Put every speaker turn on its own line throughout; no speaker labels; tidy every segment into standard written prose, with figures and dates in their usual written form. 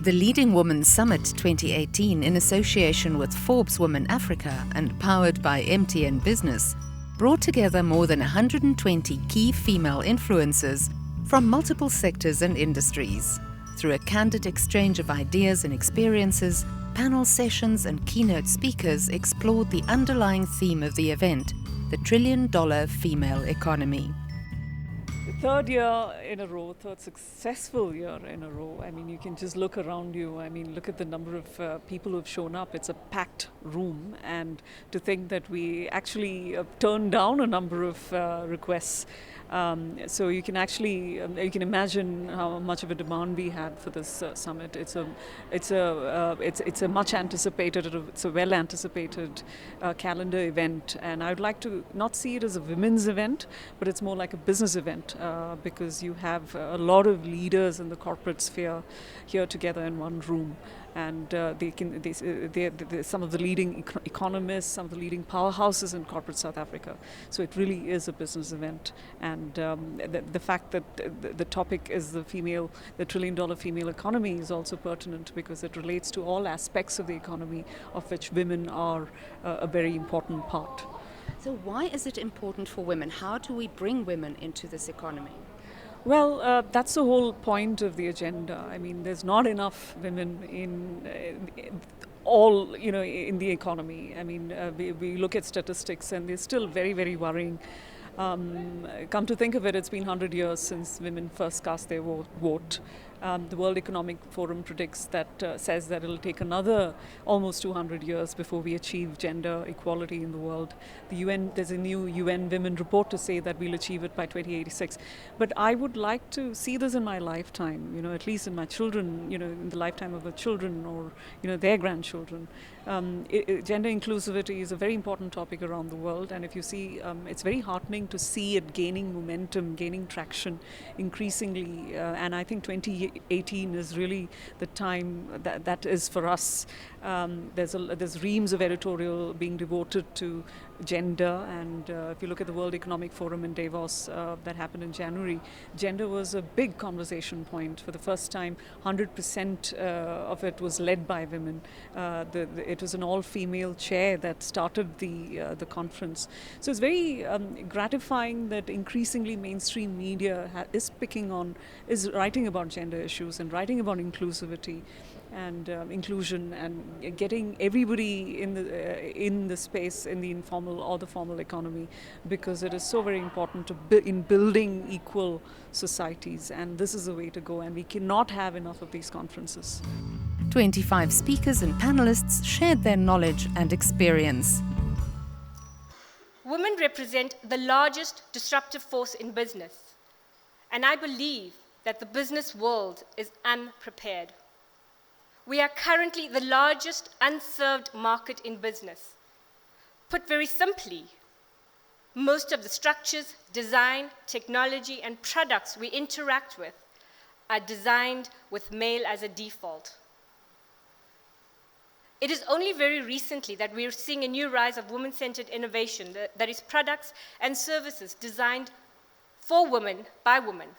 The Leading Women Summit 2018, in association with Forbes Women Africa and powered by MTN Business, brought together more than 120 key female influencers from multiple sectors and industries. Through a candid exchange of ideas and experiences, panel sessions and keynote speakers explored the underlying theme of the event, the trillion-dollar female economy.
Third year in a row, third successful year in a row. I mean, you can just look around you. I mean, look at the number of people who have shown up. It's a packed room, and to think that we actually turned down a number of requests. So you can actually you can imagine how much of a demand we had for this summit. It's a much anticipated, it's a well anticipated calendar event, and I would like to not see it as a women's event, but it's more like a business event because you have a lot of leaders in the corporate sphere here together in one room. And they're some of the leading economists, some of the leading powerhouses in corporate South Africa. So it really is a business event. And the fact that the topic is the trillion-dollar female economy is also pertinent because it relates to all aspects of the economy, of which women are a very important part.
So why is it important for women? How do we bring women into this economy?
Well, that's the whole point of the agenda. I mean, there's not enough women in the economy. I mean, we look at statistics and they're still very, very worrying. Come to think of it, it's been 100 years since women first cast their vote. The World Economic Forum predicts says that it'll take another almost 200 years before we achieve gender equality in the world. There's a new UN Women report to say that we'll achieve it by 2086. But I would like to see this in my lifetime, at least in my children, in the lifetime of the children or, their grandchildren. Gender inclusivity is a very important topic around the world, and if you see, it's very heartening to see it gaining momentum, gaining traction increasingly, and I think 2018 is really the time that is for us. There's reams of editorial being devoted to gender, and if you look at the World Economic Forum in Davos that happened in January, gender was a big conversation point. For the first time, 100% of it was led by women. It was an all-female chair that started the conference. So it's very gratifying that increasingly mainstream media is writing about gender issues and writing about inclusivity and inclusion and getting everybody in the space, in the informal or the formal economy, because it is so very important in building equal societies, and this is the way to go, and we cannot have enough of these conferences.
25 speakers and panelists shared their knowledge and experience.
Women represent the largest disruptive force in business, and I believe that the business world is unprepared. We are currently the largest unserved market in business. Put very simply, most of the structures, design, technology, and products we interact with are designed with male as a default. It is only very recently that we are seeing a new rise of women-centered innovation, that is products and services designed for women by women.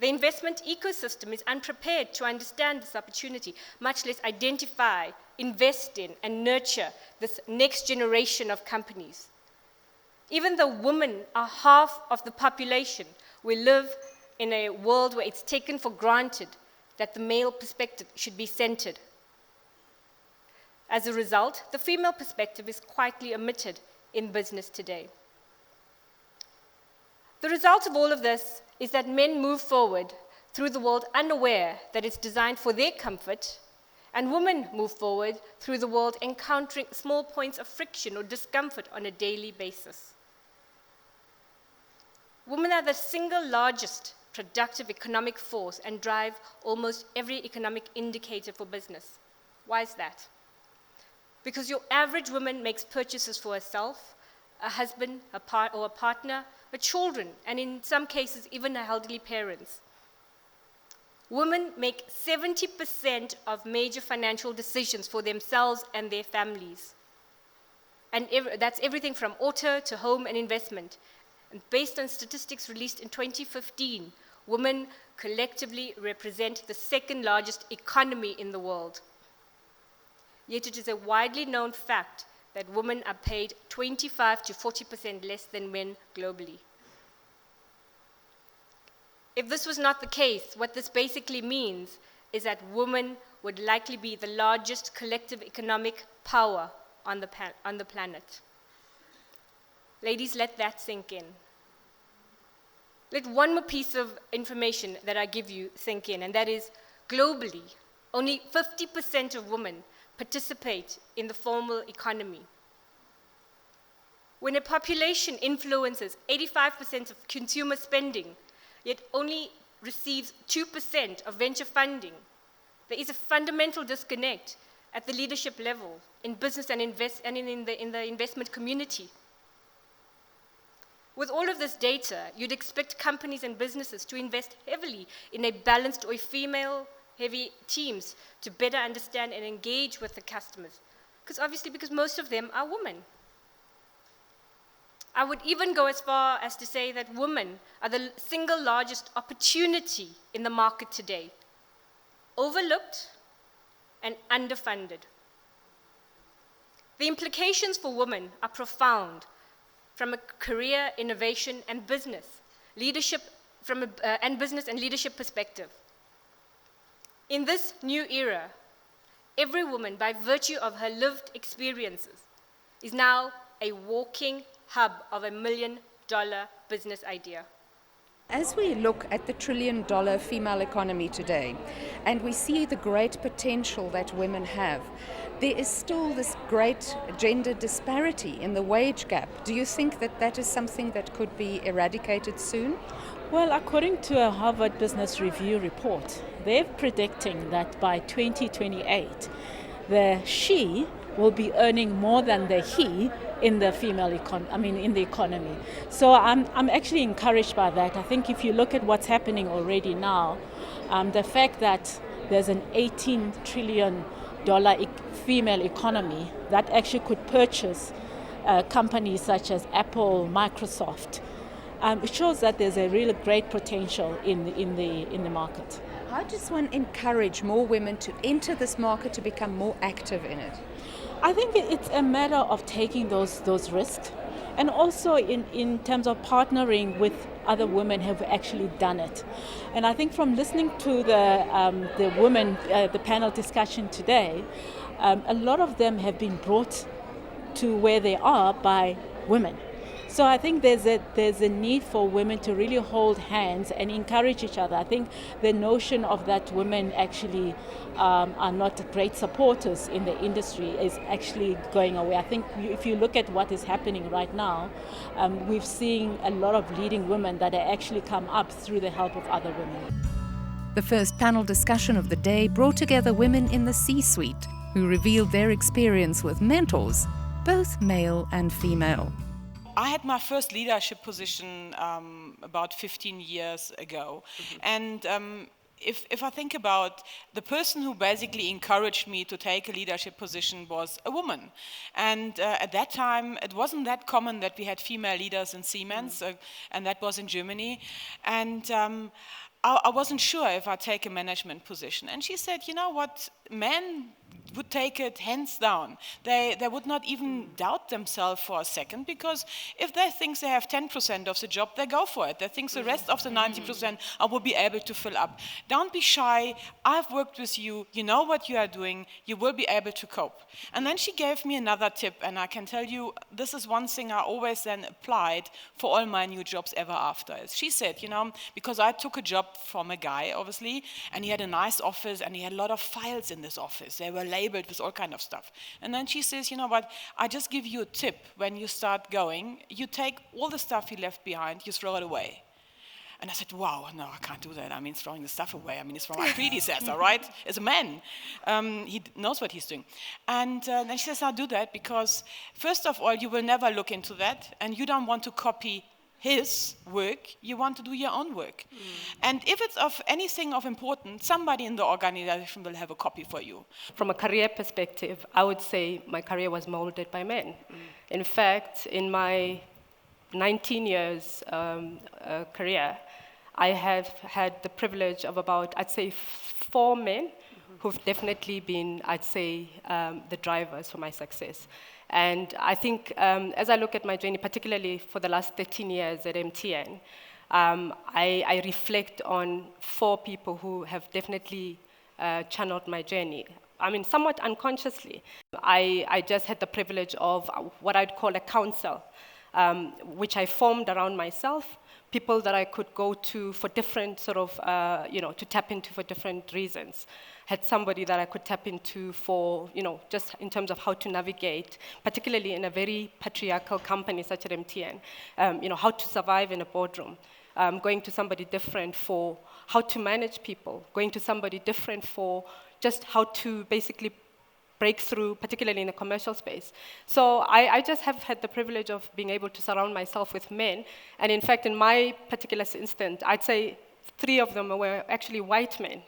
The investment ecosystem is unprepared to understand this opportunity, much less identify, invest in, and nurture this next generation of companies. Even though women are half of the population, we live in a world where it's taken for granted that the male perspective should be centered. As a result, the female perspective is quietly omitted in business today. The result of all of this is that men move forward through the world unaware that it's designed for their comfort, and women move forward through the world encountering small points of friction or discomfort on a daily basis. Women are the single largest productive economic force and drive almost every economic indicator for business. Why is that? Because your average woman makes purchases for herself, a husband, a partner, her children, and in some cases, even her elderly parents. Women make 70% of major financial decisions for themselves and their families. And that's everything from auto to home and investment. And based on statistics released in 2015, women collectively represent the second largest economy in the world. Yet it is a widely known fact that women are paid 25 to 40% less than men globally. If this was not the case, what this basically means is that women would likely be the largest collective economic power on the planet. Ladies, let that sink in. Let one more piece of information that I give you sink in, and that is, globally, only 50% of women participate in the formal economy. When a population influences 85% of consumer spending, yet only receives 2% of venture funding, there is a fundamental disconnect at the leadership level in business and in the investment community. With all of this data, you'd expect companies and businesses to invest heavily in a balanced or female-heavy teams to better understand and engage with the customers, because most of them are women. I would even go as far as to say that women are the single largest opportunity in the market today, overlooked and underfunded. The implications for women are profound from a career, innovation, and business leadership and business and leadership perspective. In this new era, every woman, by virtue of her lived experiences, is now a walking hub of $1 million business idea.
As we look at the $1 trillion female economy today, and we see the great potential that women have, there is still this great gender disparity in the wage gap. Do you think that that is something that could be eradicated soon?
Well, according to a Harvard Business Review report, they're predicting that by 2028, the she will be earning more than the he in the in the economy. So I'm actually encouraged by that. I think if you look at what's happening already now, the fact that there's an $18 trillion female economy that actually could purchase companies such as Apple, Microsoft, it shows that there's a really great potential in the market.
How does one encourage more women to enter this market, to become more active in it?
I think it's a matter of taking those risks, and also in terms of partnering with other women who have actually done it. And I think from listening to the women, the panel discussion today, a lot of them have been brought to where they are by women. So I think there's a need for women to really hold hands and encourage each other. I think the notion of that women actually are not great supporters in the industry is actually going away. I think if you look at what is happening right now, we've seen a lot of leading women that have actually come up through the help of other women.
The first panel discussion of the day brought together women in the C-suite who revealed their experience with mentors, both male and female.
I had my first leadership position about 15 years ago. And if I think about the person who basically encouraged me to take a leadership position was a woman. And at that time, it wasn't that common that we had female leaders in Siemens, and that was in Germany. And I wasn't sure if I'd take a management position. And she said, you know what, men would take it hands down. They would not even doubt themselves for a second, because if they think they have 10% of the job, they go for it. They think the rest of the 90% I will be able to fill up. Don't be shy. I've worked with you. You know what you are doing. You will be able to cope. And then she gave me another tip, and I can tell you this is one thing I always then applied for all my new jobs ever after. She said, you know, because I took a job from a guy, obviously, and he had a nice office, and he had a lot of files in this office. They were labeled with all kind of stuff. And then she says, you know what, I just give you a tip. When you start going, you take all the stuff you left behind, you throw it away. And I said, wow, no, I can't do that. I mean, throwing the stuff away. I mean, it's from my predecessor, right? As a man, he knows what he's doing. And then she says, I'll do that because, first of all, you will never look into that, and you don't want to copy his work, you want to do your own work. And if it's of anything of importance, somebody in the organization will have a copy for you.
From a career perspective, I would say my career was molded by men. In fact, in my 19 years career, I have had the privilege of about, I'd say, 4 men who've definitely been, I'd say, the drivers for my success. And I think as I look at my journey, particularly for the last 13 years at MTN, I reflect on 4 people who have definitely channeled my journey. I mean, somewhat unconsciously. I just had the privilege of what I'd call a council, which I formed around myself, people that I could go to for different sort of, to tap into for different reasons. Had somebody that I could tap into for, just in terms of how to navigate, particularly in a very patriarchal company such as MTN, how to survive in a boardroom. Going to somebody different for how to manage people, going to somebody different for just how to basically break through, particularly in the commercial space. So I just have had the privilege of being able to surround myself with men. And in fact, in my particular instance, I'd say 3 of them were actually white men.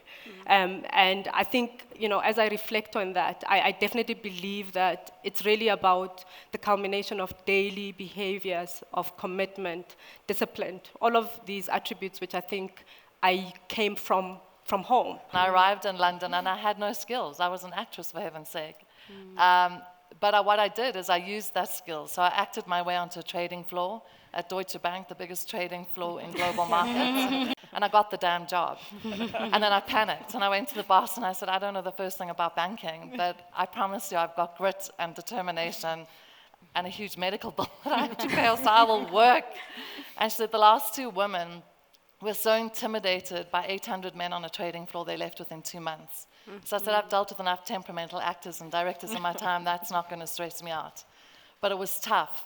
And I think, as I reflect on that, I definitely believe that it's really about the culmination of daily behaviors of commitment, discipline, all of these attributes which I think I came from home.
I arrived in London and I had no skills. I was an actress, for heaven's sake. But what I did is I used that skill. So I acted my way onto a trading floor at Deutsche Bank, the biggest trading floor in global markets. And I got the damn job. And then I panicked and I went to the boss and I said, I don't know the first thing about banking, but I promise you I've got grit and determination and a huge medical bill that I have to pay, so I will work. And she said, the last 2 women were so intimidated by 800 men on a trading floor, they left within 2 months. So I said, I've dealt with enough temperamental actors and directors in my time, that's not going to stress me out. But it was tough,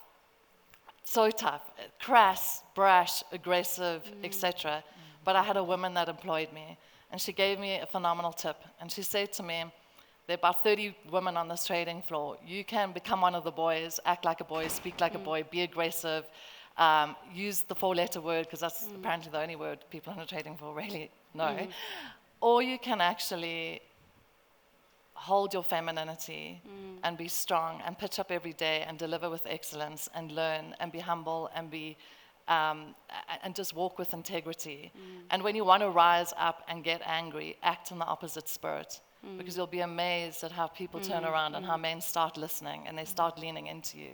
so tough, crass, brash, aggressive, etc. But I had a woman that employed me, and she gave me a phenomenal tip. And she said to me, there are about 30 women on this trading floor. You can become one of the boys, act like a boy, speak like a boy, be aggressive, use the 4-letter word, because that's apparently the only word people on a trading floor really know. Or you can actually hold your femininity and be strong and pitch up every day and deliver with excellence and learn and be humble and be and just walk with integrity. And when you want to rise up and get angry, act in the opposite spirit, because you'll be amazed at how people turn around and how men start listening and they start leaning into you.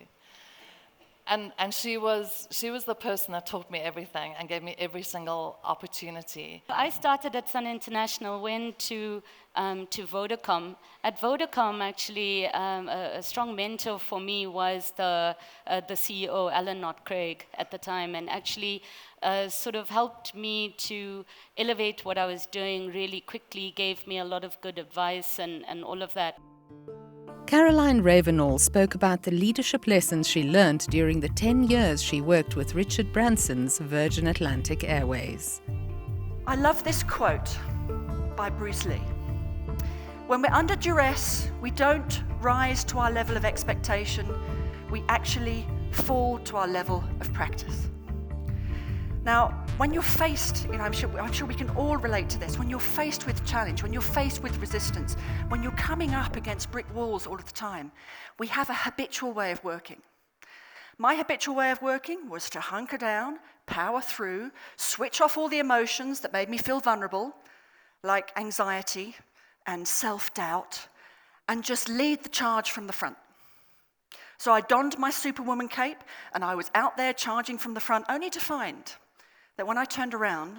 And she was the person that taught me everything and gave me every single opportunity.
I started at Sun International, went to Vodacom. At Vodacom, actually, a strong mentor for me was the CEO, Alan Knott-Craig, at the time, and actually sort of helped me to elevate what I was doing really quickly, gave me a lot of good advice and all of that.
Caroline Ravenall spoke about the leadership lessons she learned during the 10 years she worked with Richard Branson's Virgin Atlantic Airways.
I love this quote by Bruce Lee. When we're under duress, we don't rise to our level of expectation, we actually fall to our level of practice. Now, when you're faced, I'm sure we can all relate to this, when you're faced with challenge, when you're faced with resistance, when you're coming up against brick walls all of the time, we have a habitual way of working. My habitual way of working was to hunker down, power through, switch off all the emotions that made me feel vulnerable, like anxiety and self-doubt, and just lead the charge from the front. So I donned my Superwoman cape and I was out there charging from the front, only to find that when I turned around,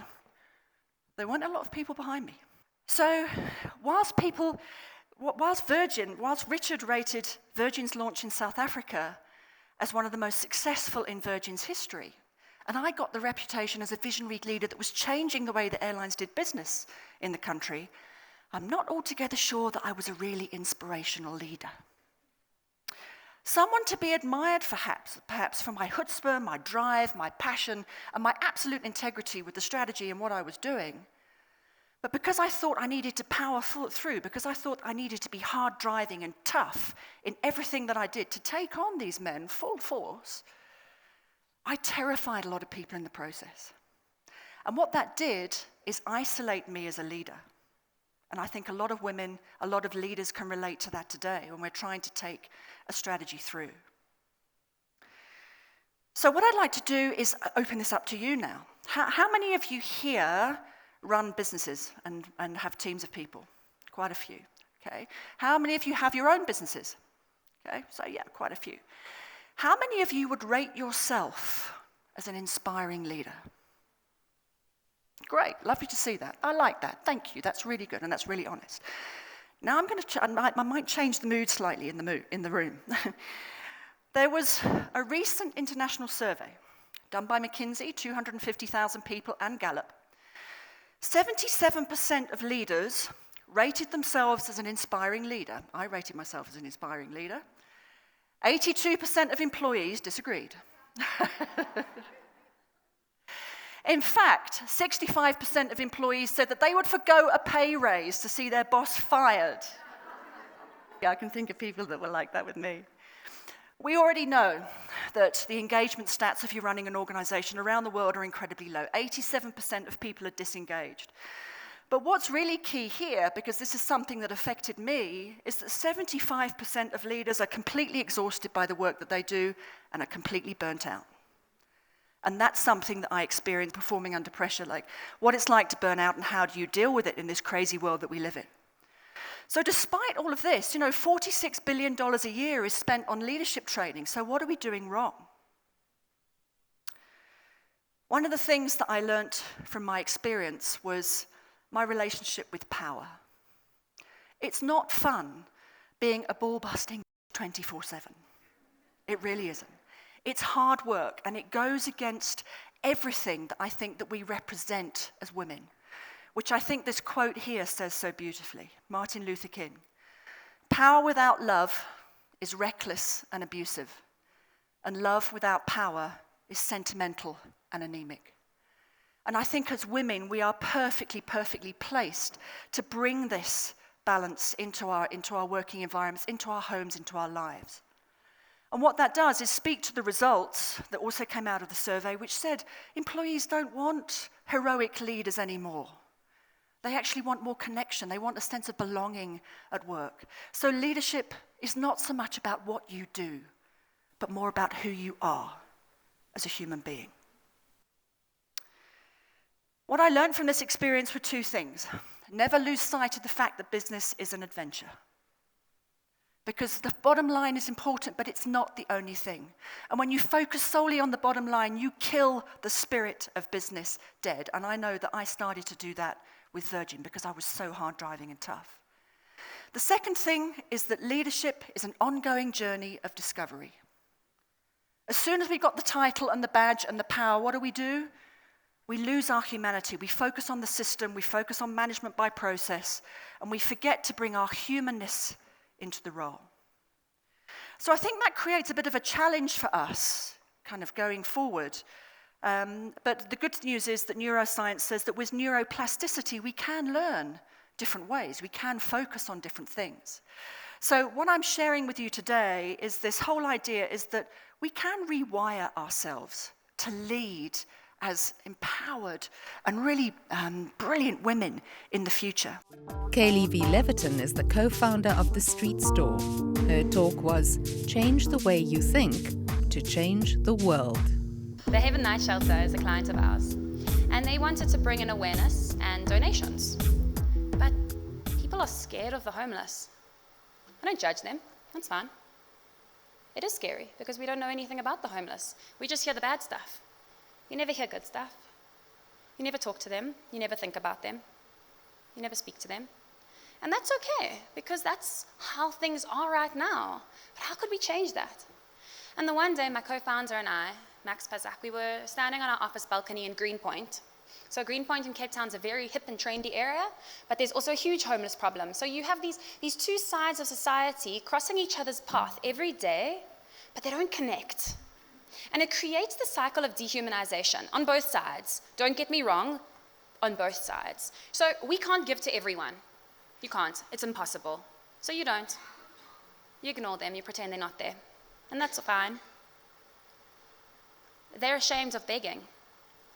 there weren't a lot of people behind me. So whilst Richard rated Virgin's launch in South Africa as one of the most successful in Virgin's history, and I got the reputation as a visionary leader that was changing the way that airlines did business in the country, I'm not altogether sure that I was a really inspirational leader. Someone to be admired, perhaps for my chutzpah, my drive, my passion, and my absolute integrity with the strategy and what I was doing. But because I thought I needed to power through, because I thought I needed to be hard driving and tough in everything that I did to take on these men full force, I terrified a lot of people in the process. And what that did is isolate me as a leader. And I think a lot of women, a lot of leaders can relate to that today when we're trying to take a strategy through. So what I'd like to do is open this up to you now. How many of you here run businesses and have teams of people? Quite a few, okay? How many of you have your own businesses? Okay, so yeah, quite a few. How many of you would rate yourself as an inspiring leader? Great, lovely to see that. I like that, thank you, that's really good and that's really honest. Now I'm going to, I might change the mood slightly in the room. There was a recent international survey done by McKinsey, 250,000 people, and Gallup. 77% of leaders rated themselves as an inspiring leader. I rated myself as an inspiring leader. 82% of employees disagreed. In fact, 65% of employees said that they would forgo a pay raise to see their boss fired. Yeah, I can think of people that were like that with me. We already know that the engagement stats, if you're running an organization around the world, are incredibly low. 87% of people are disengaged. But what's really key here, because this is something that affected me, is that 75% of leaders are completely exhausted by the work that they do and are completely burnt out. And that's something that I experienced performing under pressure, like what it's like to burn out and how do you deal with it in this crazy world that we live in. So despite all of this, $46 billion a year is spent on leadership training. So what are we doing wrong? One of the things that I learned from my experience was my relationship with power. It's not fun being a ball-busting 24/7. It really isn't. It's hard work, and it goes against everything that I think that we represent as women, which I think this quote here says so beautifully. Martin Luther King. Power without love is reckless and abusive, and love without power is sentimental and anemic. And I think as women, we are perfectly placed to bring this balance into our working environments, into our homes, into our lives. And what that does is speak to the results that also came out of the survey, which said employees don't want heroic leaders anymore. They actually want more connection. They want a sense of belonging at work. So leadership is not so much about what you do, but more about who you are as a human being. What I learned from this experience were two things. Never lose sight of the fact that business is an adventure. Because the bottom line is important, but it's not the only thing. And when you focus solely on the bottom line, you kill the spirit of business dead. And I know that I started to do that with Virgin because I was so hard driving and tough. The second thing is that leadership is an ongoing journey of discovery. As soon as we got the title and the badge and the power, what do? We lose our humanity. We focus on the system, we focus on management by process, and we forget to bring our humanness into the role. So I think that creates a bit of a challenge for us, kind of going forward. But the good news is that neuroscience says that with neuroplasticity, we can learn different ways. We can focus on different things. So what I'm sharing with you today is this whole idea is that we can rewire ourselves to lead as empowered and really brilliant women in the future.
Kaylee V. Leviton is the co-founder of The Street Store. Her talk was Change the Way You Think to Change the World.
The Haven Night Shelter is a client of ours, and they wanted to bring in awareness and donations. But people are scared of the homeless. I don't judge them, that's fine. It is scary because we don't know anything about the homeless. We just hear the bad stuff. You never hear good stuff. You never talk to them. You never think about them. You never speak to them. And that's okay, because that's how things are right now. But how could we change that? And the one day, my co-founder and I, Max Pazak, we were standing on our office balcony in Greenpoint. So Greenpoint in Cape Town is a very hip and trendy area, but there's also a huge homeless problem. So you have these two sides of society crossing each other's path every day, but they don't connect. And it creates the cycle of dehumanization on both sides. Don't get me wrong, on both sides. So we can't give to everyone. You can't. It's impossible. So you don't. You ignore them. You pretend they're not there. And that's fine. They're ashamed of begging.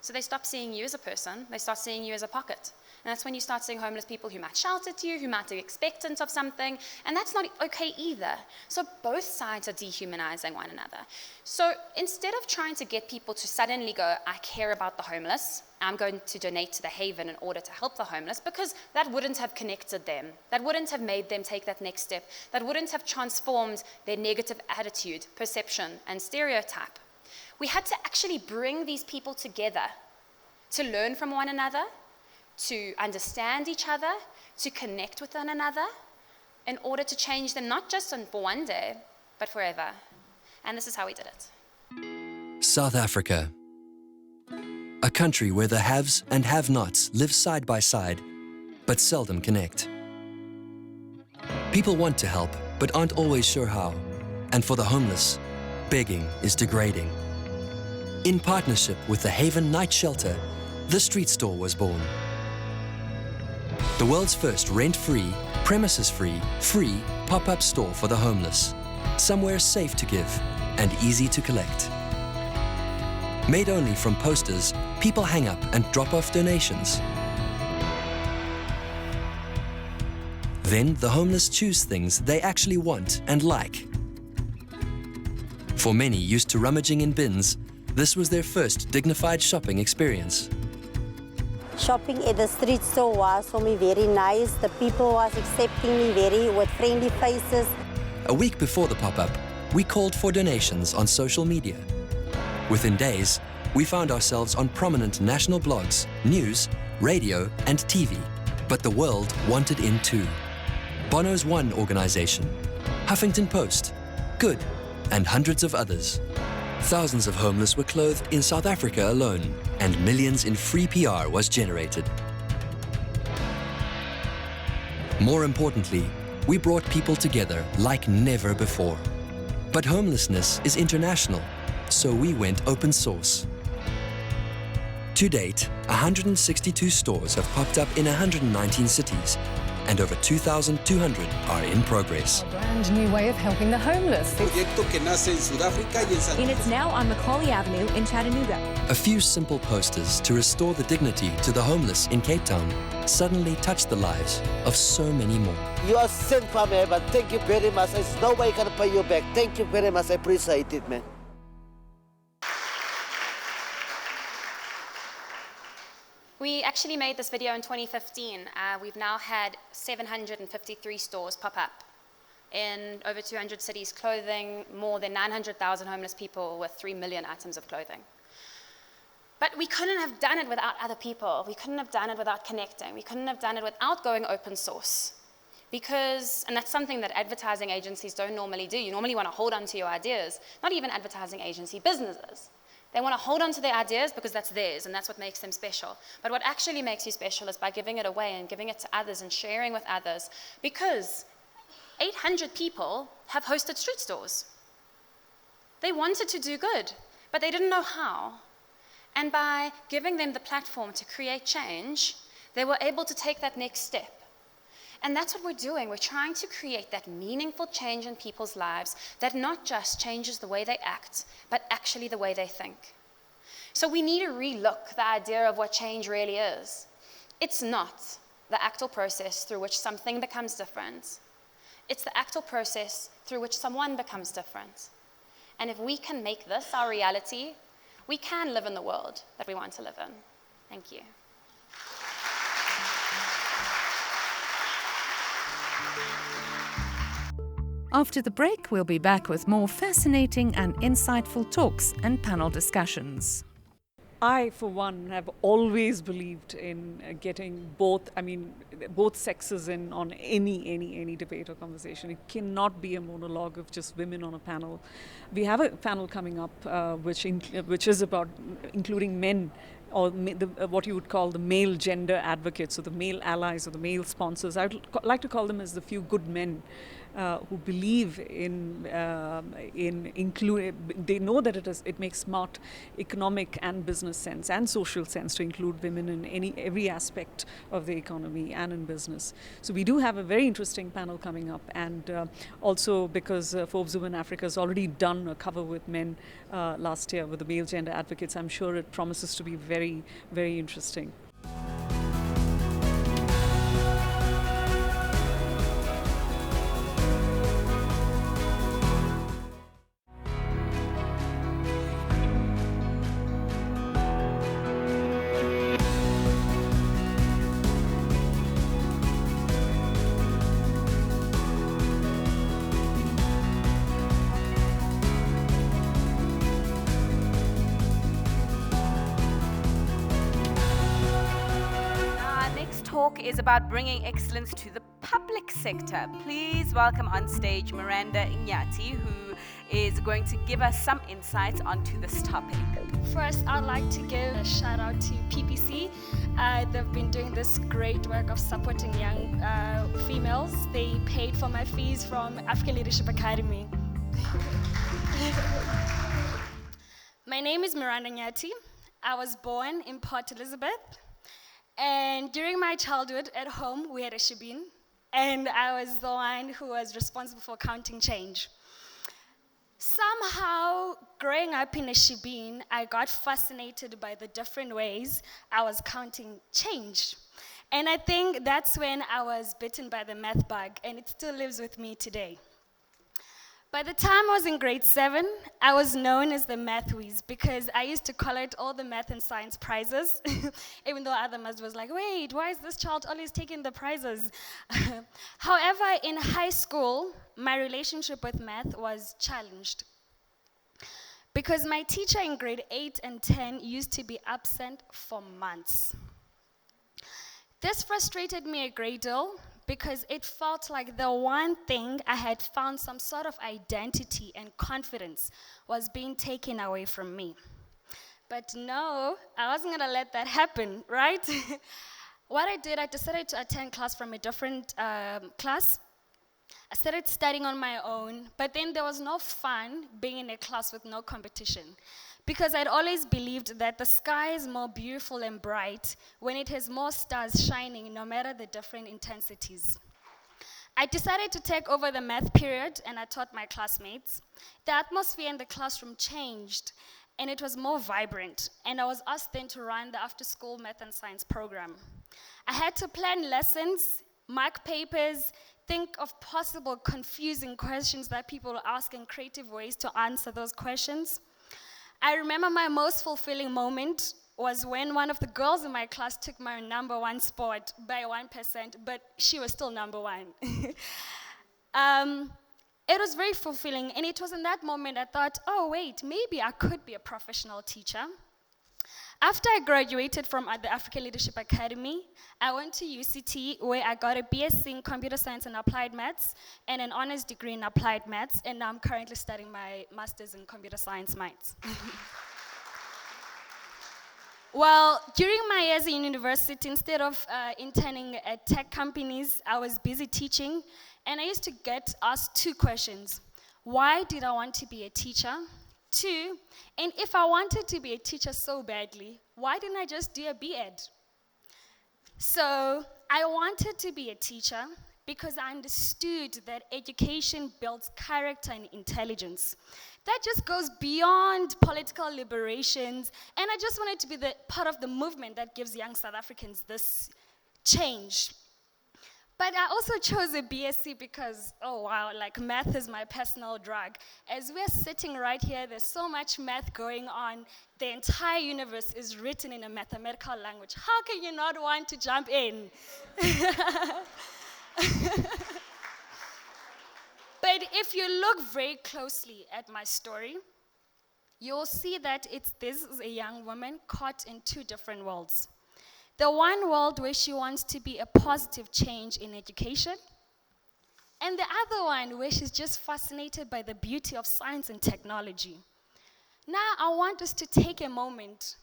So they stop seeing you as a person. They start seeing you as a pocket. And that's when you start seeing homeless people who might shout at you, who might be expectant of something, and that's not okay either. So both sides are dehumanizing one another. So instead of trying to get people to suddenly go, I care about the homeless, I'm going to donate to the Haven in order to help the homeless, because that wouldn't have connected them. That wouldn't have made them take that next step. That wouldn't have transformed their negative attitude, perception, and stereotype. We had to actually bring these people together to learn from one another, to understand each other, to connect with one another, in order to change them not just for one day, but forever. And this is how we did it.
South Africa. A country where the haves and have-nots live side by side, but seldom connect. People want to help, but aren't always sure how. And for the homeless, begging is degrading. In partnership with the Haven Night Shelter, the street store was born. The world's first rent-free, premises-free, free pop-up store for the homeless. Somewhere safe to give and easy to collect. Made only from posters, people hang up and drop off donations. Then the homeless choose things they actually want and like. For many used to rummaging in bins, this was their first dignified shopping experience.
Shopping at the street store was for me very nice. The people was accepting me with friendly faces.
A week before the pop-up, we called for donations on social media. Within days, we found ourselves on prominent national blogs, news, radio, and TV. But the world wanted in too. Bono's One organization, Huffington Post, Good, and hundreds of others. Thousands of homeless were clothed in South Africa alone, and millions in free PR was generated. More importantly, we brought people together like never before. But homelessness is international, so we went open source. To date, 162 stores have popped up in 119 cities, and over 2,200 are in progress.
A brand new way of helping the homeless. And it's now on Macaulay Avenue in Chattanooga.
A few simple posters to restore the dignity to the homeless in Cape Town suddenly touched the lives of so many more.
You are sent from heaven. Thank you very much. There's no way I can pay you back. Thank you very much. I appreciate it, man.
We actually made this video in 2015. We've now had 753 stores pop up in over 200 cities, clothing more than 900,000 homeless people with 3 million items of clothing. But we couldn't have done it without other people. We couldn't have done it without connecting. We couldn't have done it without going open source. Because, and that's something that advertising agencies don't normally do. You normally want to hold on to your ideas, not even advertising agency, businesses. They want to hold on to their ideas because that's theirs and that's what makes them special. But what actually makes you special is by giving it away and giving it to others and sharing with others, because 800 people have hosted street stores. They wanted to do good, but they didn't know how. And by giving them the platform to create change, they were able to take that next step. And that's what we're doing. We're trying to create that meaningful change in people's lives that not just changes the way they act, but actually the way they think. So we need to relook the idea of what change really is. It's not the actual process through which something becomes different. It's the actual process through which someone becomes different. And if we can make this our reality, we can live in the world that we want to live in. Thank you.
After the break, we'll be back with more fascinating and insightful talks and panel discussions.
I, for one, have always believed in getting both sexes in on any debate or conversation. It cannot be a monologue of just women on a panel. We have a panel coming up which is about including men, or what you would call the male gender advocates, or the male allies, or the male sponsors. I would like to call them as the few good men who believe in include. They know that it makes smart economic and business sense and social sense to include women in every aspect of the economy and in business. So we do have a very interesting panel coming up, and also because Forbes Women Africa has already done a cover with men last year with the male gender advocates, I'm sure it promises to be very, very interesting.
talk is about bringing excellence to the public sector. Please welcome on stage Miranda Inyati, who is going to give us some insights onto this topic.
First, I'd like to give a shout out to PPC. They've been doing this great work of supporting young females. They paid for my fees from African Leadership Academy. My name is Miranda Nyati. I was born in Port Elizabeth. And during my childhood at home, we had a shebeen. And I was the one who was responsible for counting change. Somehow, growing up in a shebeen, I got fascinated by the different ways I was counting change. And I think that's when I was bitten by the math bug, and it still lives with me today. By the time I was in grade 7, I was known as the math whiz because I used to collect all the math and science prizes, even though other maths was like, wait, why is this child always taking the prizes? However, in high school, my relationship with math was challenged because my teacher in grade 8 and 10 used to be absent for months. This frustrated me a great deal because it felt like the one thing I had found some sort of identity and confidence was being taken away from me. But no, I wasn't gonna let that happen, right? What I did, I decided to attend class from a different class. I started studying on my own, but then there was no fun being in a class with no competition, because I'd always believed that the sky is more beautiful and bright when it has more stars shining, no matter the different intensities. I decided to take over the math period, and I taught my classmates. The atmosphere in the classroom changed, and it was more vibrant, and I was asked then to run the after-school math and science program. I had to plan lessons, mark papers, think of possible confusing questions that people will ask and creative ways to answer those questions. I remember my most fulfilling moment was when one of the girls in my class took my #1 spot by 1%, but she was still #1. It was very fulfilling, and it was in that moment I thought, oh wait, maybe I could be a professional teacher. After I graduated from the African Leadership Academy, I went to UCT where I got a BSc in Computer Science and Applied Maths and an honors degree in Applied Maths, and now I'm currently studying my master's in Computer Science Maths. Well, during my years in university, instead of interning at tech companies, I was busy teaching, and I used to get asked 2 questions. Why did I want to be a teacher? 2, and if I wanted to be a teacher so badly, why didn't I just do a B.Ed? So I wanted to be a teacher because I understood that education builds character and intelligence. That just goes beyond political liberations, and I just wanted to be the part of the movement that gives young South Africans this change. But I also chose a BSc because, oh wow, like math is my personal drug. As we're sitting right here, there's so much math going on. The entire universe is written in a mathematical language. How can you not want to jump in? But if you look very closely at my story, you'll see that this is a young woman caught in 2 different worlds. The one world where she wants to be a positive change in education, and the other one where she's just fascinated by the beauty of science and technology. Now, I want us to take a moment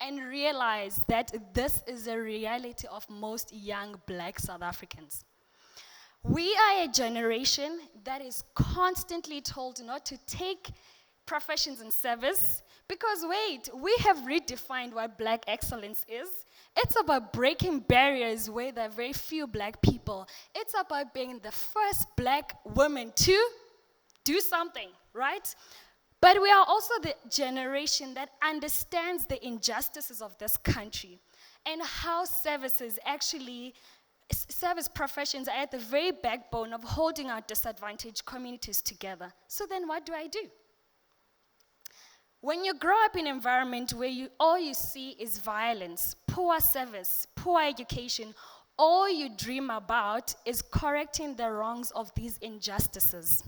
and realize that this is a reality of most young Black South Africans. We are a generation that is constantly told not to take professions in service because, wait, we have redefined what Black excellence is. It's about breaking barriers where there are very few Black people. It's about being the first Black woman to do something, right? But we are also the generation that understands the injustices of this country and how service professions are at the very backbone of holding our disadvantaged communities together. So then what do I do? When you grow up in an environment where all you see is violence, poor service, poor education, all you dream about is correcting the wrongs of these injustices.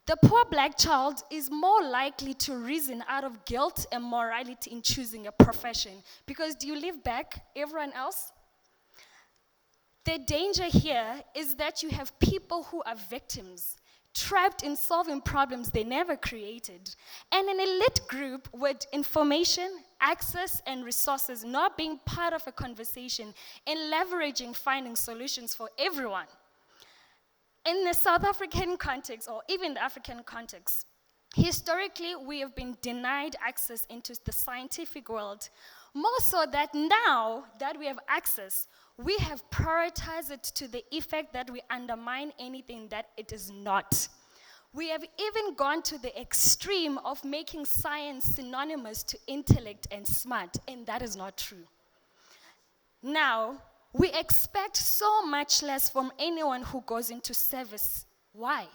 The poor Black child is more likely to reason out of guilt and morality in choosing a profession because do you live back everyone else? The danger here is that you have people who are victims, trapped in solving problems they never created, and an elite group with information, access, and resources not being part of a conversation and leveraging finding solutions for everyone. In the South African context, or even the African context, historically, we have been denied access into the scientific world, more so that now that we have access, we have prioritized it to the effect that we undermine anything that it is not. We have even gone to the extreme of making science synonymous to intellect and smart, and that is not true. Now, we expect so much less from anyone who goes into service. Why?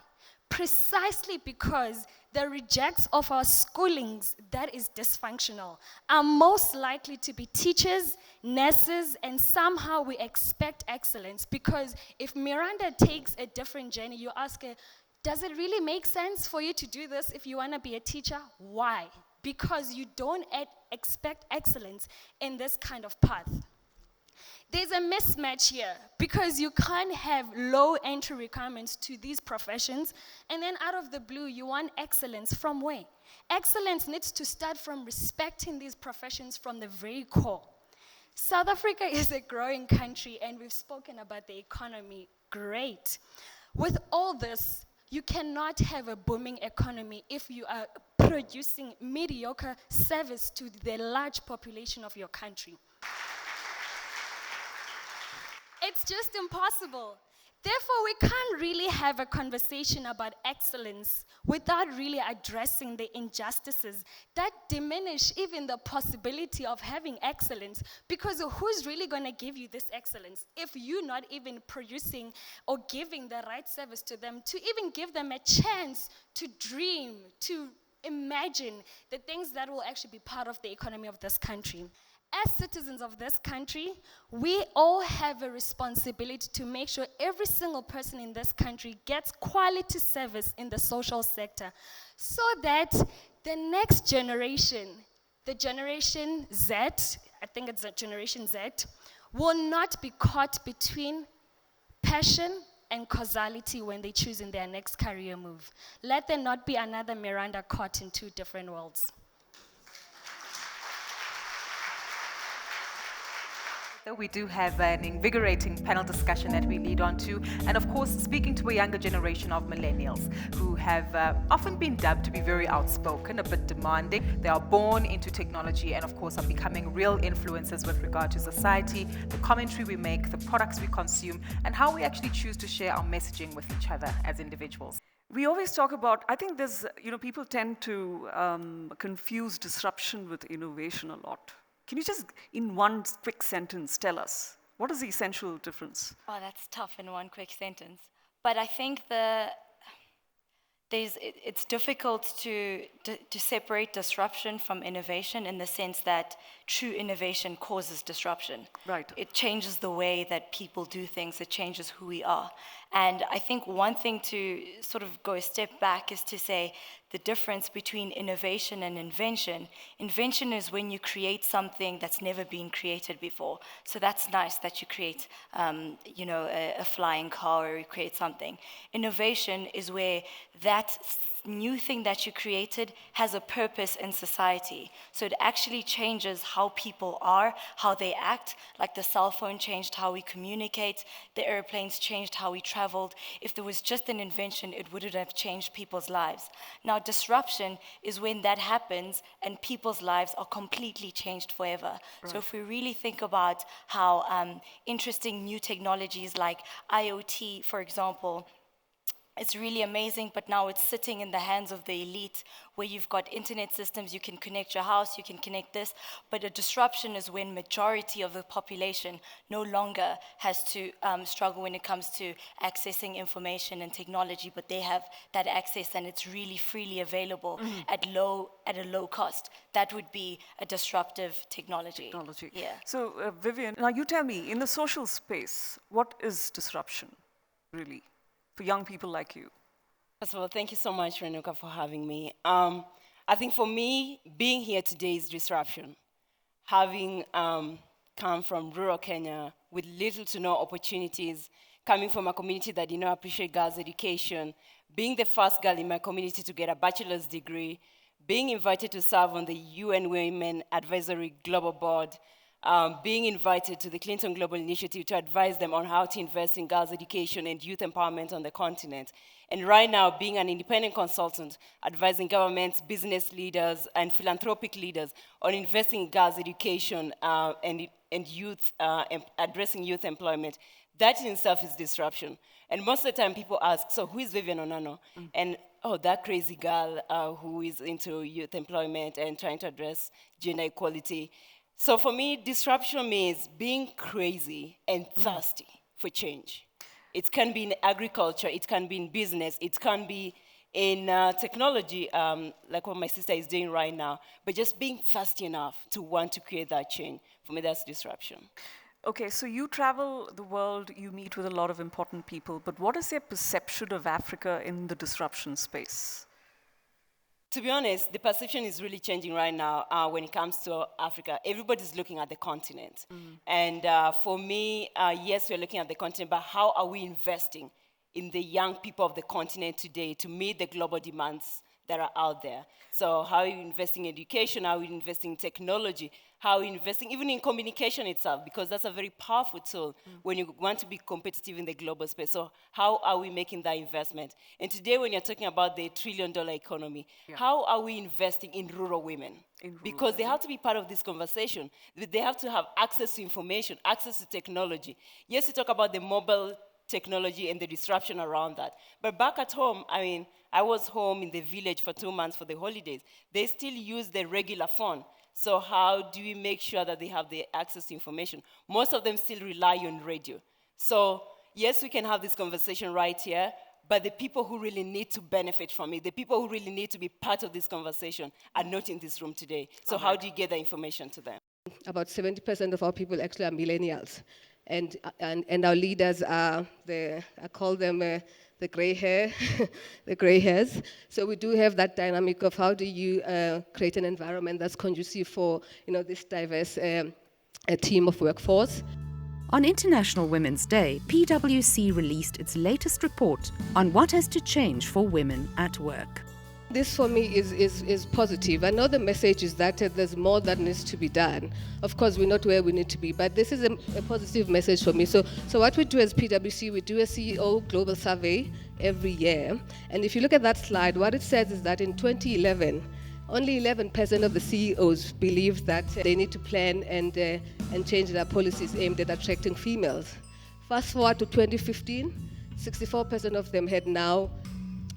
Precisely because the rejects of our schoolings that is dysfunctional are most likely to be teachers, nurses, and somehow we expect excellence, because if Miranda takes a different journey, you ask her, does it really make sense for you to do this if you want to be a teacher? Why? Because you don't expect excellence in this kind of path. There's a mismatch here, because you can't have low entry requirements to these professions, and then out of the blue, you want excellence from where? Excellence needs to start from respecting these professions from the very core. South Africa is a growing country, and we've spoken about the economy. Great. With all this, you cannot have a booming economy if you are producing mediocre service to the large population of your country. It's just impossible. Therefore, we can't really have a conversation about excellence without really addressing the injustices that diminish even the possibility of having excellence, because who's really going to give you this excellence if you're not even producing or giving the right service to them, to even give them a chance to dream, to imagine the things that will actually be part of the economy of this country. As citizens of this country, we all have a responsibility to make sure every single person in this country gets quality service in the social sector, so that the next generation, the Generation Z, I think it's the Generation Z, will not be caught between passion and causality when they choose in their next career move. Let there not be another Miranda caught in two different worlds.
We do have an invigorating panel discussion that we lead on to, and of course speaking to a younger generation of millennials who have often been dubbed to be very outspoken, a bit demanding. They are born into technology and of course are becoming real influencers with regard to society, the commentary we make, the products we consume, and how we actually choose to share our messaging with each other as individuals.
We always talk about, I think there's, people tend to confuse disruption with innovation a lot. Can you just, in one quick sentence, tell us, what is the essential difference?
Oh, that's tough in one quick sentence. But I think it's difficult to separate disruption from innovation, in the sense that true innovation causes disruption.
Right.
It changes the way that people do things. It changes who we are. And I think one thing to sort of go a step back is to say the difference between innovation and invention. Invention is when you create something that's never been created before. So that's nice that you create, a flying car, or you create something. Innovation is where that new thing that you created has a purpose in society. So it actually changes how people are, how they act. Like the cell phone changed how we communicate, the airplanes changed how we traveled. If there was just an invention, it wouldn't have changed people's lives. Now, disruption is when that happens and people's lives are completely changed forever. Right. So if we really think about how interesting new technologies like IoT, for example, it's really amazing, but now it's sitting in the hands of the elite, where you've got internet systems, you can connect your house, you can connect this, but a disruption is when majority of the population no longer has to struggle when it comes to accessing information and technology, but they have that access and it's really freely available at a low cost. That would be a disruptive technology. Yeah.
So, Vivian, now you tell me, in the social space, what is disruption, really? For young people like you?
First of all, thank you so much, Renuka, for having me. I think for me, being here today is disruption. Having come from rural Kenya with little to no opportunities, coming from a community that did not appreciate girls' education, being the first girl in my community to get a bachelor's degree, being invited to serve on the UN Women Advisory Global Board, being invited to the Clinton Global Initiative to advise them on how to invest in girls' education and youth empowerment on the continent. And right now, being an independent consultant, advising governments, business leaders, and philanthropic leaders on investing in girls' education and youth, addressing youth employment. That in itself is disruption. And most of the time people ask, so who is Vivian Onano? And oh, that crazy girl who is into youth employment and trying to address gender equality. So for me, disruption means being crazy and thirsty for change. It can be in agriculture, it can be in business, it can be in technology, like what my sister is doing right now, but just being thirsty enough to want to create that change. For me, that's disruption.
Okay, so you travel the world, you meet with a lot of important people, but what is their perception of Africa in the disruption space?
To be honest, the perception is really changing right now when it comes to Africa. Everybody's looking at the continent. And for me, yes, we're looking at the continent, but how are we investing in the young people of the continent today to meet the global demands that are out there? So how are you investing in education? How are you investing in technology? How are you investing even in communication itself? Because that's a very powerful tool when you want to be competitive in the global space. So how are we making that investment? And today when you're talking about the $1 trillion economy, how are we investing in rural women? Because they have to be part of this conversation. They have to have access to information, access to technology. Yes, you talk about the mobile technology and the disruption around that. But back at home, I mean, I was home in the village for 2 months for the holidays. They still use the regular phone. So how do we make sure that they have the access to information? Most of them still rely on radio. So yes, we can have this conversation right here, but the people who really need to benefit from it, the people who really need to be part of this conversation are not in this room today. So how do you get the information to them?
About 70% of our people actually are millennials. And our leaders are, I call them the gray hair, the gray hairs. So we do have that dynamic of how do you create an environment that's conducive for this diverse team of workforce.
On International Women's Day, PwC released its latest report on what has to change for women at work.
This for me is positive. I know the message is that there's more that needs to be done. Of course, we're not where we need to be, but this is a positive message for me. So what we do as PwC, we do a CEO global survey every year. And if you look at that slide, what it says is that in 2011, only 11% of the CEOs believed that they need to plan and change their policies aimed at attracting females. Fast forward to 2015, 64% of them had now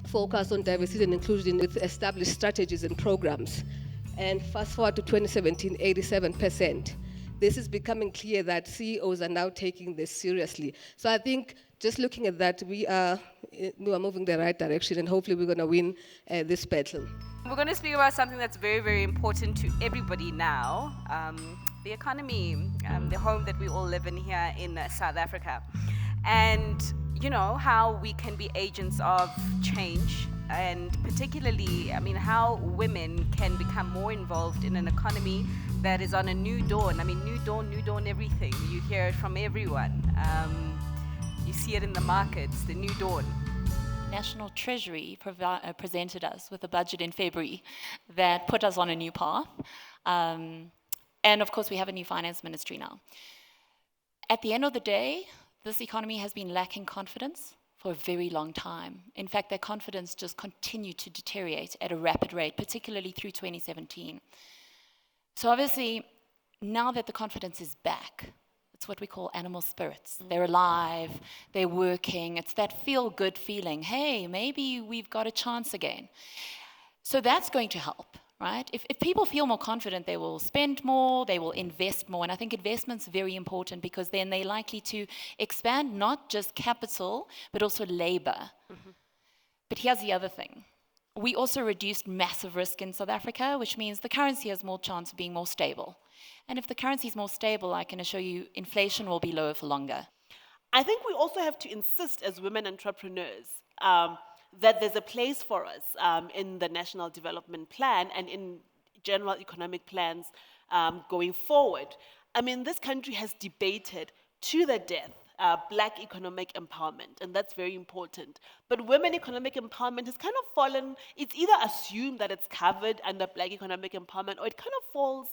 focused on diversity and inclusion with established strategies and programs. And fast forward to 2017, 87%. This is becoming clear that CEOs are now taking this seriously. So I think just looking at that, we are moving the right direction, and hopefully we're going to win this battle.
We're going to speak about something that's very, very important to everybody now, the economy, the home that we all live in here in South Africa. And how we can be agents of change, and particularly, how women can become more involved in an economy that is on a new dawn. New dawn, everything. You hear it from everyone. You see it in the markets, the new dawn.
National Treasury presented us with a budget in February that put us on a new path. And of course, we have a new finance ministry now. At the end of the day, this economy has been lacking confidence for a very long time. In fact, their confidence just continued to deteriorate at a rapid rate, particularly through 2017. So obviously, now that the confidence is back, it's what we call animal spirits. They're alive, they're working, it's that feel-good feeling. Hey, maybe we've got a chance again. So that's going to help. Right? If people feel more confident, they will spend more, they will invest more. And I think investment's very important because then they're likely to expand not just capital, but also labor. But here's the other thing. We also reduced massive risk in South Africa, which means the currency has more chance of being more stable. And if the currency is more stable, I can assure you inflation will be lower for longer.
I think we also have to insist as women entrepreneurs that there's a place for us in the National Development Plan and in general economic plans going forward. I mean, this country has debated to the death black economic empowerment, and that's very important. But women economic empowerment has kind of fallen, it's either assumed that it's covered under black economic empowerment, or it kind of falls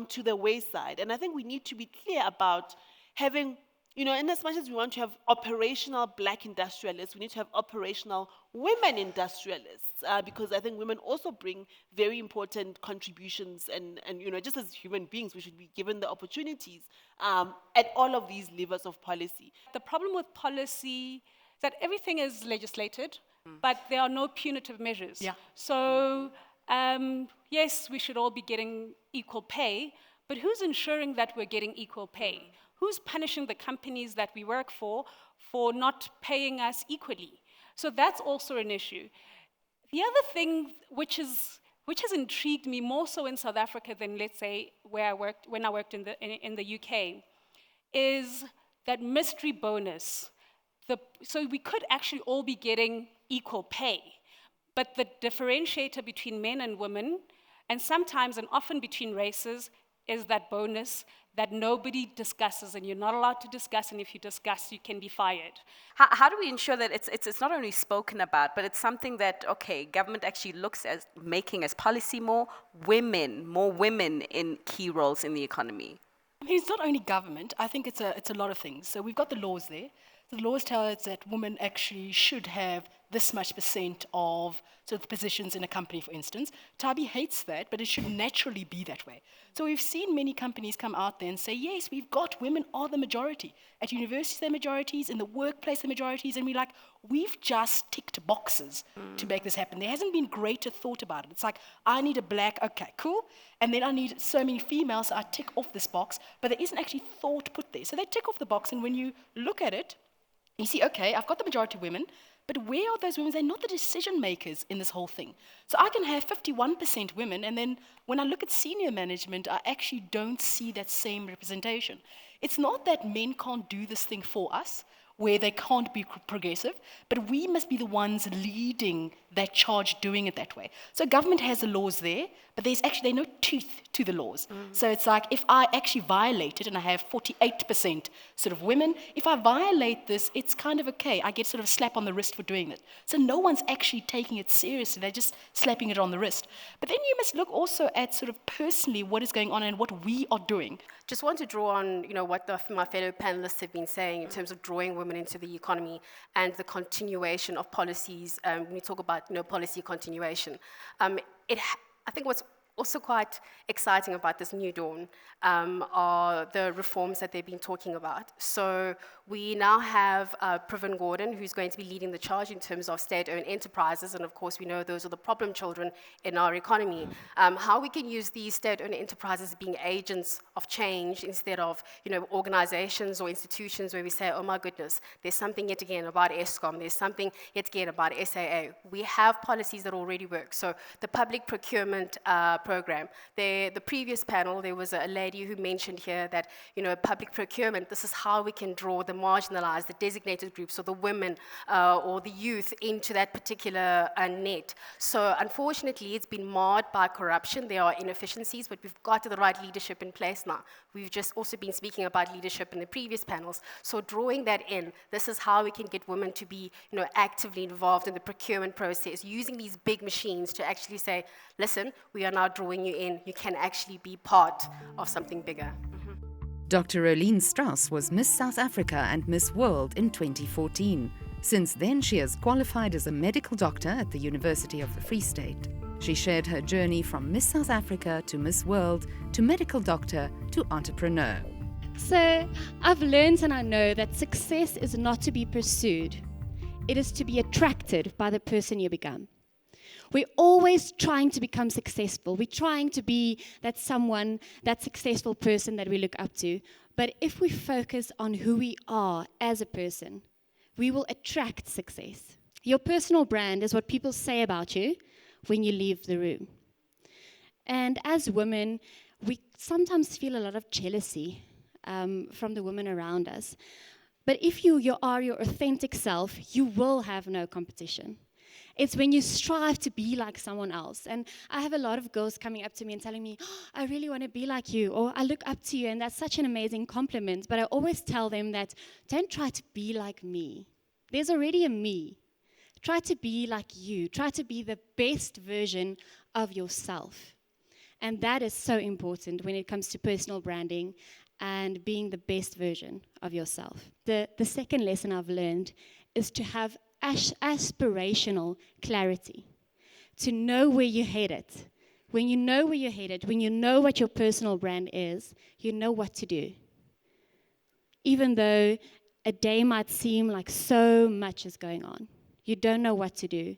to the wayside. And I think we need to be clear about having, you know, in as much as we want to have operational black industrialists, we need to have operational women industrialists, because I think women also bring very important contributions, and you know, just as human beings, we should be given the opportunities at all of these levers of policy.
The problem with policy is that everything is legislated, but there are no punitive measures.
Yeah.
So, yes, we should all be getting equal pay, but who's ensuring that we're getting equal pay? Who's punishing the companies that we work for not paying us equally? So that's also an issue. The other thing which has intrigued me more so in South Africa than, let's say, when I worked in the UK, is that mystery bonus. So we could actually all be getting equal pay, but the differentiator between men and women, and sometimes and often between races, is that bonus that nobody discusses, and you're not allowed to discuss, and if you discuss, you can be fired.
How do we ensure that it's not only spoken about, but it's something that, okay, government actually looks at making as policy more women in key roles in the economy?
I mean, it's not only government. I think it's a lot of things. So we've got the laws there. So the laws tell us that women actually should have this much % of sort of positions in a company, for instance. Tabi hates that, but it should naturally be that way. So we've seen many companies come out there and say, yes, we've got women are the majority. At universities, they're majorities. In the workplace, they're majorities. And we're like, we've just ticked boxes to make this happen. There hasn't been greater thought about it. It's like, I need a black, okay, cool. And then I need so many females, so I tick off this box. But there isn't actually thought put there. So they tick off the box, and when you look at it, you see, okay, I've got the majority of women, but where are those women? They're not the decision makers in this whole thing. So I can have 51% women, and then when I look at senior management, I actually don't see that same representation. It's not that men can't do this thing for us, where they can't be progressive, but we must be the ones leading that charge, doing it that way. So government has the laws there, but there's no teeth to the laws. So it's like, if I actually violate it, and I have 48% sort of women, if I violate this, it's kind of okay. I get sort of a slap on the wrist for doing it. So no one's actually taking it seriously. They're just slapping it on the wrist. But then you must look also at sort of personally what is going on and what we are doing.
Just want to draw on, what my fellow panelists have been saying in terms of drawing women into the economy and the continuation of policies. When we talk about, policy continuation, I think what's also quite exciting about this new dawn are the reforms that they've been talking about. So we now have Pravin Gordhan, who's going to be leading the charge in terms of state-owned enterprises, and of course we know those are the problem children in our economy. How we can use these state-owned enterprises being agents of change instead of organizations or institutions where we say, oh my goodness, there's something yet again about ESCOM, there's something yet again about SAA. We have policies that already work. So the public procurement program. The previous panel, there was a lady who mentioned here that, public procurement, this is how we can draw the marginalized, the designated groups, or the women or the youth into that particular net. So unfortunately, it's been marred by corruption. There are inefficiencies, but we've got the right leadership in place now. We've just also been speaking about leadership in the previous panels. So drawing that in, this is how we can get women to be, actively involved in the procurement process, using these big machines to actually say, listen, we are now drawing you in. You can actually be part of something bigger.
Dr. Oline Strauss was Miss South Africa and Miss World in 2014. Since then, she has qualified as a medical doctor at the University of the Free State. She shared her journey from Miss South Africa to Miss World to medical doctor to entrepreneur.
So I've learned and I know that success is not to be pursued. It is to be attracted by the person you become. We're always trying to become successful. We're trying to be that successful person that we look up to. But if we focus on who we are as a person, we will attract success. Your personal brand is what people say about you when you leave the room. And as women, we sometimes feel a lot of jealousy from the women around us. But if you are your authentic self, you will have no competition. It's when you strive to be like someone else. And I have a lot of girls coming up to me and telling me, oh, I really want to be like you, or I look up to you, and that's such an amazing compliment. But I always tell them that don't try to be like me. There's already a me. Try to be like you. Try to be the best version of yourself. And that is so important when it comes to personal branding and being the best version of yourself. The second lesson I've learned is to have aspirational clarity, to know where you're headed. When you know where you're headed, when you know what your personal brand is, you know what to do. Even though a day might seem like so much is going on, you don't know what to do.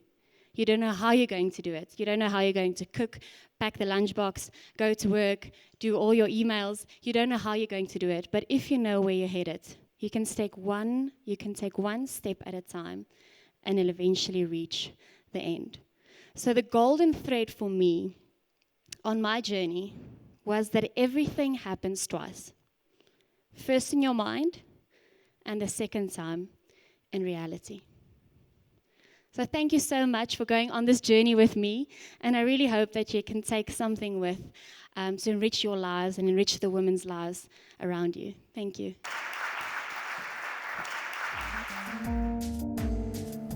You don't know how you're going to do it. You don't know how you're going to cook, pack the lunchbox, go to work, do all your emails. You don't know how you're going to do it. But if you know where you're headed, you can take one step at a time, and it'll eventually reach the end. So the golden thread for me on my journey was that everything happens twice. First in your mind, and the second time in reality. So thank you so much for going on this journey with me, and I really hope that you can take something with to enrich your lives and enrich the women's lives around you. Thank you.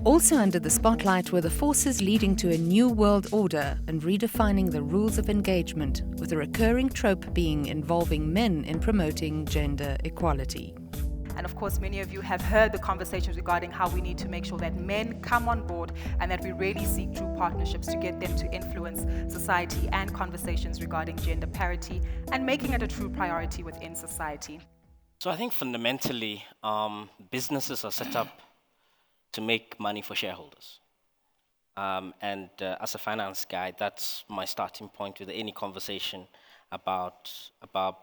Also under the spotlight were the forces leading to a new world order and redefining the rules of engagement, with a recurring trope being involving men in promoting gender equality.
And of course, many of you have heard the conversations regarding how we need to make sure that men come on board and that we really seek true partnerships to get them to influence society and conversations regarding gender parity and making it a true priority within society.
So I think fundamentally, businesses are set up to make money for shareholders. As a finance guy, that's my starting point with any conversation about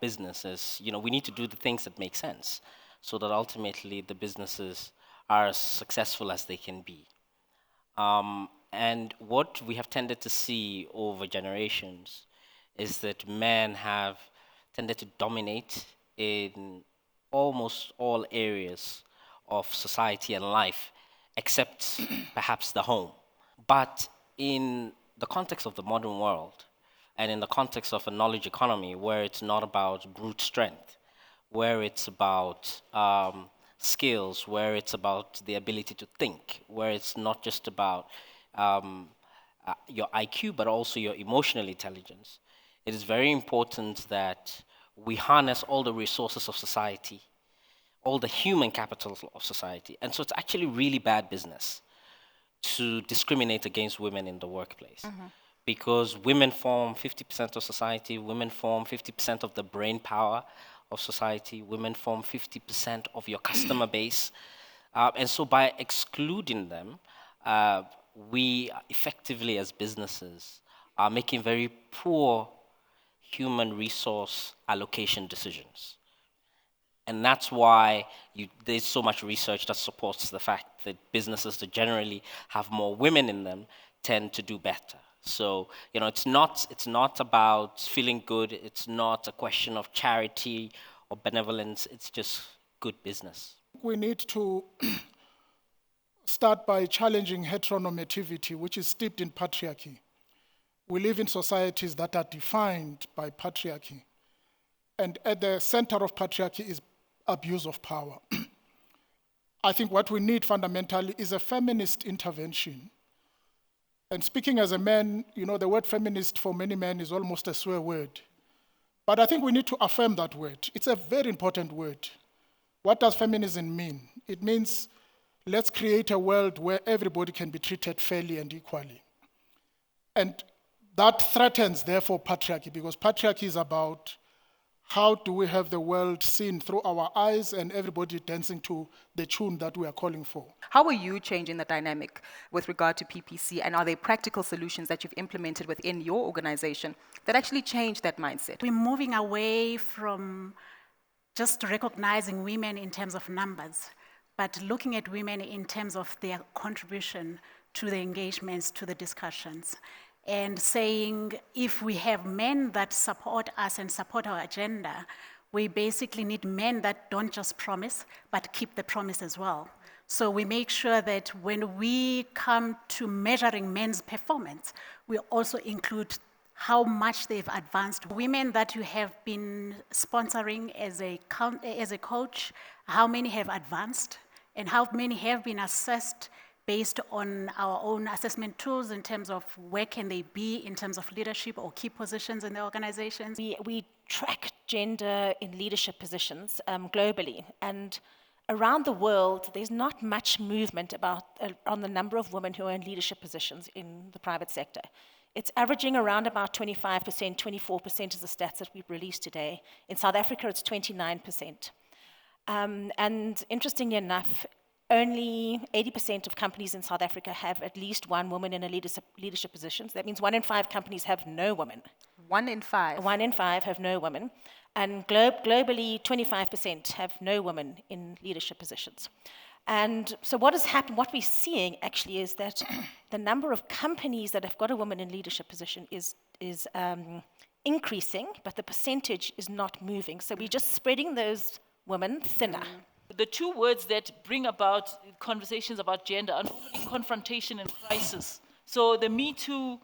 businesses. You know, we need to do the things that make sense, so that ultimately the businesses are as successful as they can be. And what we have tended to see over generations is that men have tended to dominate in almost all areas of society and life, except perhaps the home. But in the context of the modern world, and in the context of a knowledge economy where it's not about brute strength, where it's about skills, where it's about the ability to think, where it's not just about your IQ, but also your emotional intelligence. It is very important that we harness all the resources of society, all the human capital of society. And so it's actually really bad business to discriminate against women in the workplace. Because women form 50% of society, women form 50% of the brain power of society, women form 50% of your customer base. And so by excluding them, we effectively as businesses are making very poor human resource allocation decisions. And that's why there's so much research that supports the fact that businesses that generally have more women in them tend to do better. So, you know, it's not about feeling good. It's not a question of charity or benevolence. It's just good business.
We need to start by challenging heteronormativity, which is steeped in patriarchy. We live in societies that are defined by patriarchy. And at the center of patriarchy is abuse of power. I think what we need fundamentally is a feminist intervention. And speaking as a man, you know, the word feminist for many men is almost a swear word. But I think we need to affirm that word. It's a very important word. What does feminism mean? It means let's create a world where everybody can be treated fairly and equally. And that threatens, therefore, patriarchy, because patriarchy is about how do we have the world seen through our eyes and everybody dancing to the tune that we are calling for.
How are you changing the dynamic with regard to PPC, and are there practical solutions that you've implemented within your organization that actually change that mindset?
We're moving away from just recognizing women in terms of numbers, but looking at women in terms of their contribution to the engagements, to the discussions. And saying if we have men that support us and support our agenda, we basically need men that don't just promise, but keep the promise as well. So we make sure that when we come to measuring men's performance, we also include how much they've advanced. Women that you have been sponsoring as a coach, how many have advanced, and how many have been assessed based on our own assessment tools in terms of where can they be in terms of leadership or key positions in the organizations.
We track gender in leadership positions globally, and around the world, there's not much movement on the number of women who are in leadership positions in the private sector. It's averaging around about 25%, 24% is the stats that we've released today. In South Africa, it's 29%. And interestingly enough, only 80% of companies in South Africa have at least one woman in a leadership position. So that means 1 in 5 companies have no women.
1 in 5?
1 in 5 have no women. And globally, 25% have no women in leadership positions. And so what has happened, what we're seeing actually is that the number of companies that have got a woman in leadership position is increasing, but the percentage is not moving. So we're just spreading those women thinner.
The two words that bring about conversations about gender are normally confrontation and crisis. So the Me Too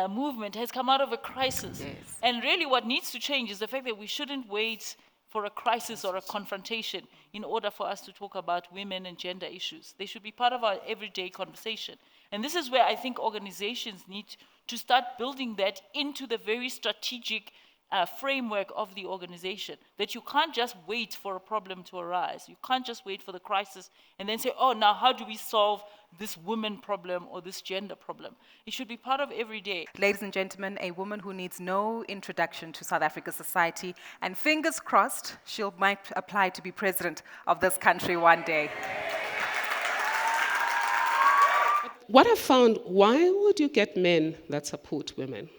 movement has come out of a crisis. Yes. And really what needs to change is the fact that we shouldn't wait for a crisis or a confrontation in order for us to talk about women and gender issues. They should be part of our everyday conversation. And this is where I think organizations need to start building that into the very strategic framework of the organization, that you can't just wait for a problem to arise. You can't just wait for the crisis and then say, oh, now how do we solve this women problem or this gender problem? It should be part of every day.
Ladies and gentlemen, a woman who needs no introduction to South Africa's society, and fingers crossed, might apply to be president of this country one day.
What I found, why would you get men that support women?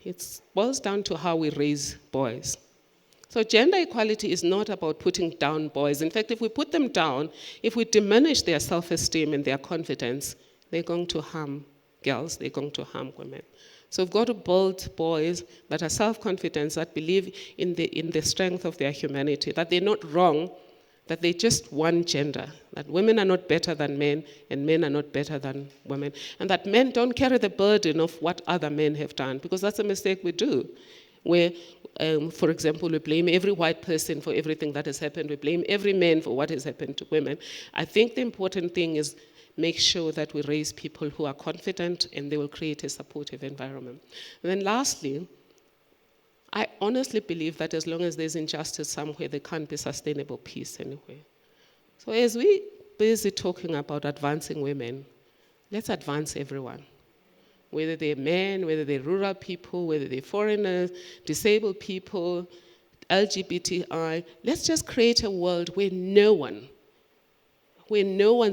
It boils down to how we raise boys. So gender equality is not about putting down boys. In fact, if we put them down, if we diminish their self-esteem and their confidence, they're going to harm girls, they're going to harm women. So we've got to build boys that are self-confident, that believe in the strength of their humanity, that they're not wrong, that they're just one gender, that women are not better than men and men are not better than women, and that men don't carry the burden of what other men have done, because that's a mistake we do, where, for example, we blame every white person for everything that has happened, we blame every man for what has happened to women. I think the important thing is make sure that we raise people who are confident and they will create a supportive environment. And then lastly, I honestly believe that as long as there's injustice somewhere, there can't be sustainable peace anywhere. So as we're busy talking about advancing women, let's advance everyone. Whether they're men, whether they're rural people, whether they're foreigners, disabled people, LGBTI, let's just create a world where no one's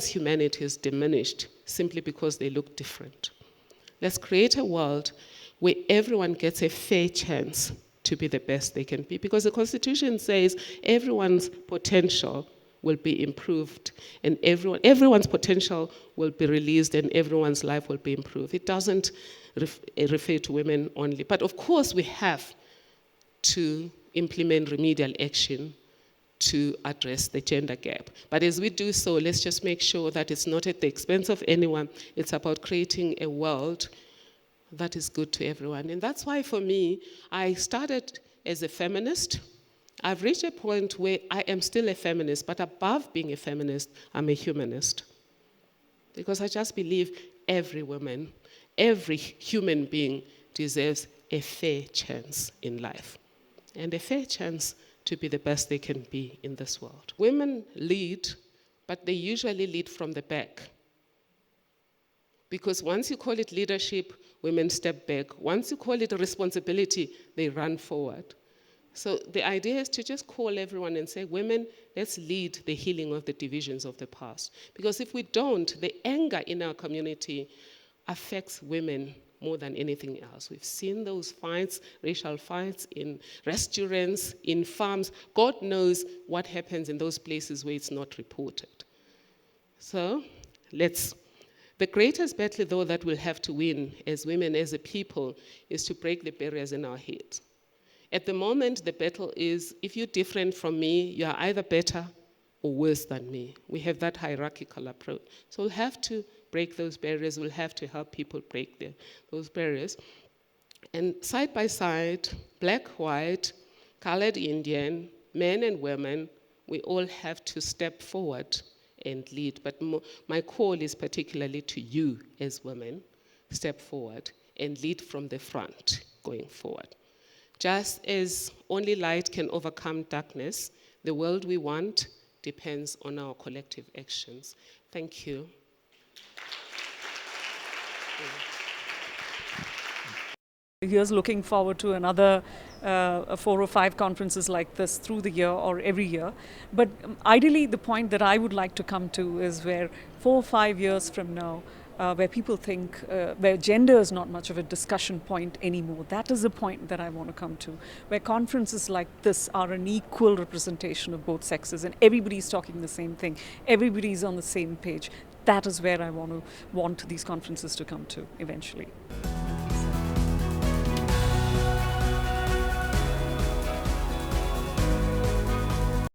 humanity is diminished simply because they look different. Let's create a world where everyone gets a fair chance to be the best they can be, because the Constitution says everyone's potential will be improved and everyone's potential will be released and everyone's life will be improved. It doesn't refer to women only. But of course we have to implement remedial action to address the gender gap. But as we do so, let's just make sure that it's not at the expense of anyone. It's about creating a world that is good to everyone. And that's why for me, I started as a feminist. I've reached a point where I am still a feminist, but above being a feminist, I'm a humanist. Because I just believe every woman, every human being deserves a fair chance in life. And a fair chance to be the best they can be in this world. Women lead, but they usually lead from the back. Because once you call it leadership, women step back. Once you call it a responsibility, they run forward. So the idea is to just call everyone and say, women, let's lead the healing of the divisions of the past. Because if we don't, the anger in our community affects women more than anything else. We've seen those fights, racial fights in restaurants, in farms. God knows what happens in those places where it's not reported. So the greatest battle, though, that we'll have to win as women, as a people, is to break the barriers in our heads. At the moment, the battle is, if you're different from me, you're either better or worse than me. We have that hierarchical approach. So we'll have to break those barriers. We'll have to help people break those barriers. And side by side, black, white, colored, Indian, men and women, we all have to step forward and lead. But my call is particularly to you as women. Step forward and lead from the front going forward. Just as only light can overcome darkness, the world we want depends on our collective actions. Thank you.
Here's looking forward to another 4 or 5 conferences like this through the year or every year. But ideally, the point that I would like to come to is where 4 or 5 years from now, where people think, where gender is not much of a discussion point anymore. That is the point that I want to come to, where conferences like this are an equal representation of both sexes and everybody's talking the same thing, everybody's on the same page. That is where I want these conferences to come to eventually.